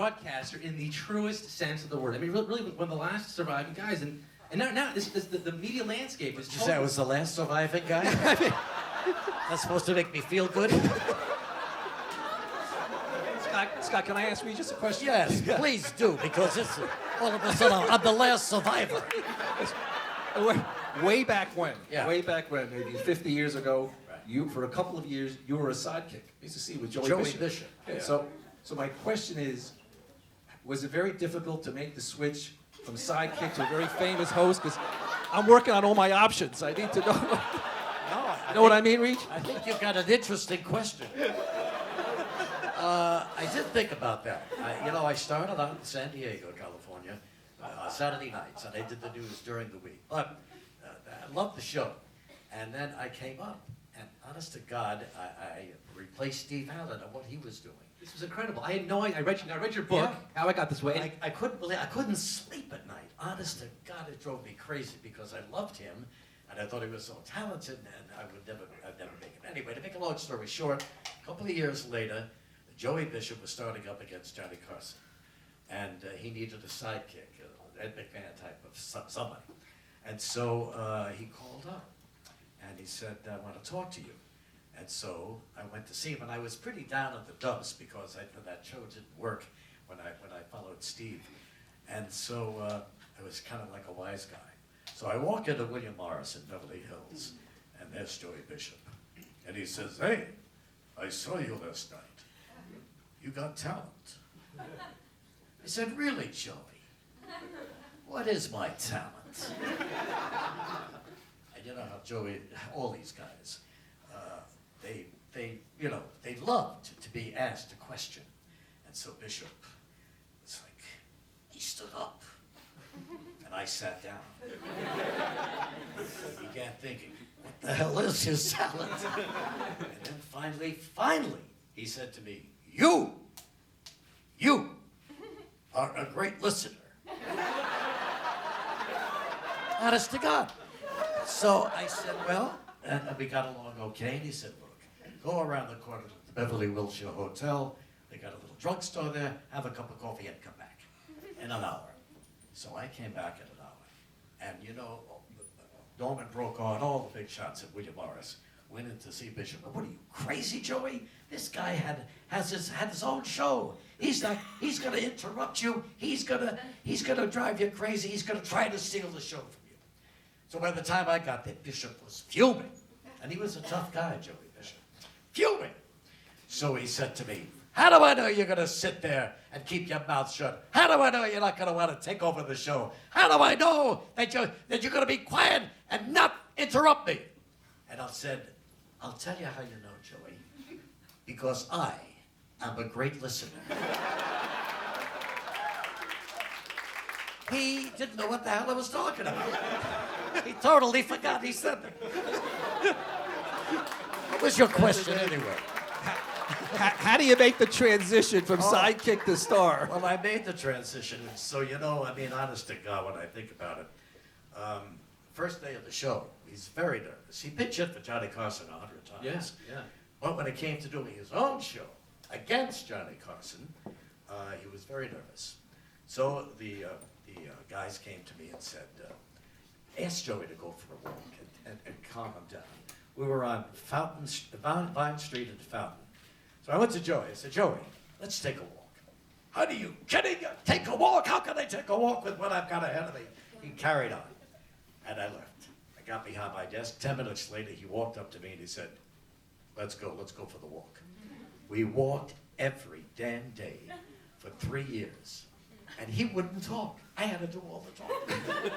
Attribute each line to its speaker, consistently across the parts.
Speaker 1: broadcaster in the truest sense of the word. I mean, really one of the last surviving guys. And now the media landscape is.
Speaker 2: Did you say I was the last surviving guy? That's supposed to make me feel good?
Speaker 3: Scott, can I ask you just a question?
Speaker 2: Yes, please do, because it's all of a sudden I'm the last survivor.
Speaker 3: Way back when,
Speaker 2: Yeah.
Speaker 3: maybe 50 years ago, you, for a couple of years, you were a sidekick. I used to see with Joey Bishop.
Speaker 2: Yeah.
Speaker 3: So my question is, was it very difficult to make the switch from sidekick to a very famous host? Because I'm working on all my options. I need to know.
Speaker 2: No,
Speaker 3: Know what I mean, Reach?
Speaker 2: I think you've got an interesting question. I did think about that. I started out in San Diego, California, Saturday nights, and I did the news during the week. But I loved the show. And then I came up, and honest to God, I replaced Steve Allen on what he was doing.
Speaker 1: This was incredible. I had no idea. I read your book, How I Got This Way.
Speaker 2: I couldn't believe I couldn't sleep at night. Honest to God, it drove me crazy because I loved him, and I thought he was so talented, and I'd never make it. Anyway, to make a long story short, a couple of years later, Joey Bishop was starting up against Johnny Carson, and he needed a sidekick, Ed McMahon type of somebody. And so he called up, and he said, I want to talk to you. And so I went to see him, and I was pretty down in the dumps because that show didn't work when I followed Steve. And so I was kind of like a wise guy. So I walk into William Morris in Beverly Hills, and there's Joey Bishop. And he says, hey, I saw you last night. You got talent. I said, really, Joey? What is my talent? And you know how Joey, all these guys, they love to be asked a question. And so Bishop, it's like, he stood up. And I sat down. He began thinking, what the hell is his talent? And then finally, he said to me, you are a great listener. Honest to God. So I said, well, and we got along okay. And he said, look, go around the corner to the Beverly Wilshire Hotel. They got a little drugstore there. Have a cup of coffee and come back in an hour. So I came back in an hour. And Norman Brokaw and all the big shots at William Morris went in to see Bishop. What are you, crazy, Joey? This guy had his own show. He's going to interrupt you. He's going to drive you crazy. He's going to try to steal the show from you. So by the time I got there, Bishop was fuming. And he was a tough guy, Joey Bishop. Fuming. So he said to me, how do I know you're going to sit there and keep your mouth shut? How do I know you're not going to want to take over the show? How do I know that you're going to be quiet and not interrupt me? And I said, I'll tell you how you know, Joey, because I am a great listener. He didn't know what the hell I was talking about. He totally forgot he said that. What was your question anyway?
Speaker 3: How do you make the transition from sidekick to star?
Speaker 2: Well, I made the transition, and so, honest to God, when I think about it, first day of the show, he's very nervous. He pitched hit for Johnny Carson 100 times.
Speaker 1: Yes, yeah.
Speaker 2: But when it came to doing his own show against Johnny Carson, he was very nervous. So the guys came to me and said, ask Joey to go for a walk and calm him down. We were on Vine Street in Fountain. So I went to Joey. I said, Joey, let's take a walk. How do you kidding? Take a walk? How can I take a walk with what I've got ahead of me? He carried on, and I left. I got behind my desk. 10 minutes later, he walked up to me and he said, let's go for the walk. We walked every damn day for 3 years, and he wouldn't talk. I had to do all the talking.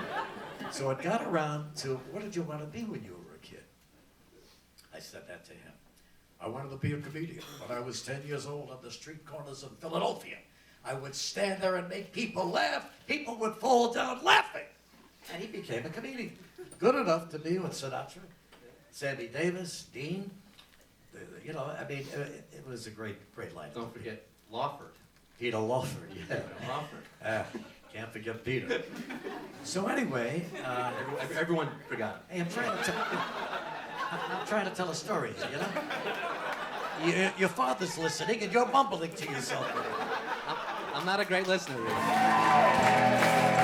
Speaker 2: So it got around to, what did you want to be when you were a kid? I said that to him. I wanted to be a comedian. When I was 10 years old on the street corners of Philadelphia, I would stand there and make people laugh. People would fall down laughing. And he became a comedian. Good enough to be with Sinatra, Sammy Davis, Dean. It was a great life.
Speaker 1: Don't forget Lawford.
Speaker 2: Peter Lawford, yeah.
Speaker 1: Lawford.
Speaker 2: Can't forget Peter. So anyway,
Speaker 1: Everyone forgot.
Speaker 2: hey, I'm trying to tell a story here, Your father's listening and you're mumbling to yourself.
Speaker 1: I'm not a great listener. Really.